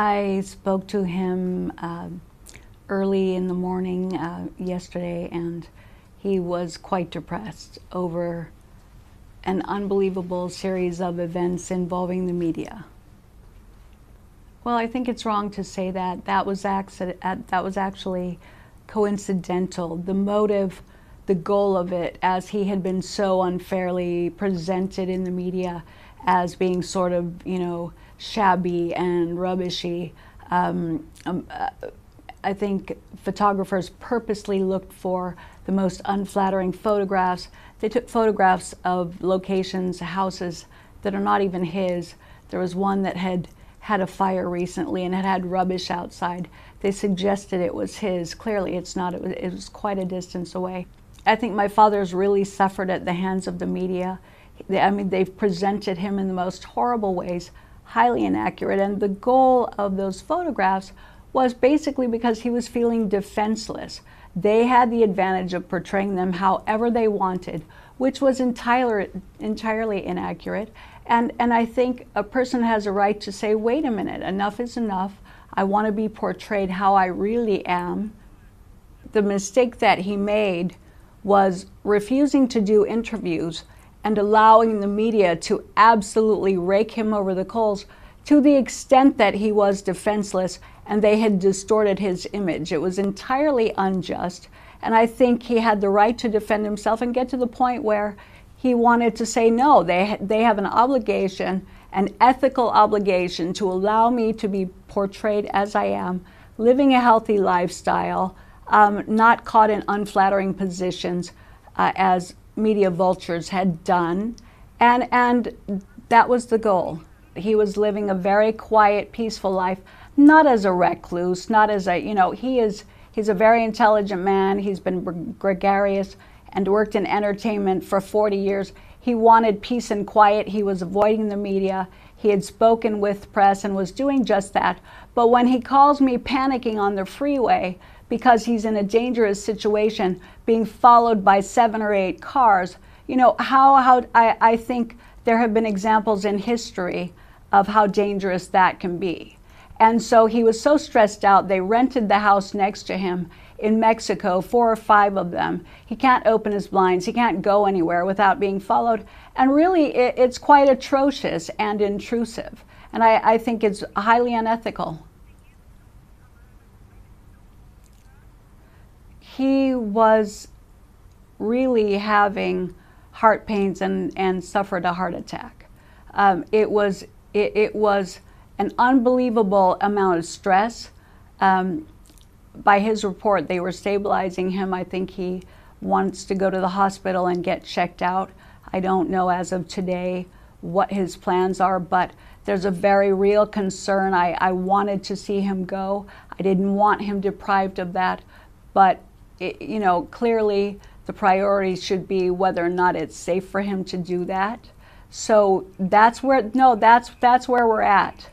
I spoke to him early in the morning yesterday, and he was quite depressed over an unbelievable series of events involving the media. Well, I think it's wrong to say that. That was actually coincidental. The motive, the goal of it, as he had been so unfairly presented in the media as being sort of, shabby and rubbishy. I think photographers purposely looked for the most unflattering photographs. They took photographs of locations, houses that are not even his. There was one that had a fire recently and had rubbish outside. They suggested it was his. Clearly it's not. It was quite a distance away. I think my father's really suffered at the hands of the media. They've presented him in the most horrible ways, highly inaccurate, and the goal of those photographs was basically because he was feeling defenseless. They had the advantage of portraying them however they wanted, which was entirely inaccurate. And I think a person has a right to say, wait a minute, enough is enough. I want to be portrayed how I really am. The mistake that he made was refusing to do interviews and allowing the media to absolutely rake him over the coals to the extent that he was defenseless and they had distorted his image. It was entirely unjust, and I think he had the right to defend himself and get to the point where he wanted to say, no, they have an obligation, an ethical obligation, to allow me to be portrayed as I am, living a healthy lifestyle, not caught in unflattering positions as media vultures had done, and that was the goal. He was living a very quiet, peaceful life, not as a recluse, not as a, he's a very intelligent man. He's been gregarious and worked in entertainment for 40 years. He wanted peace and quiet. He was avoiding the media. He had spoken with press and was doing just that. But when he calls me panicking on the freeway because he's in a dangerous situation, being followed by 7 or 8 cars, I think there have been examples in history of how dangerous that can be. And so he was so stressed out, they rented the house next to him in Mexico, 4 or 5 of them. He can't open his blinds, he can't go anywhere without being followed. And really, it's quite atrocious and intrusive. And I think it's highly unethical. He was really having heart pains and suffered a heart attack. It was an unbelievable amount of stress. By his report, they were stabilizing him. I think he wants to go to the hospital and get checked out. I don't know as of today what his plans are, but there's a very real concern. I wanted to see him go. I didn't want him deprived of that, but clearly the priority should be whether or not it's safe for him to do that. So that's where we're at.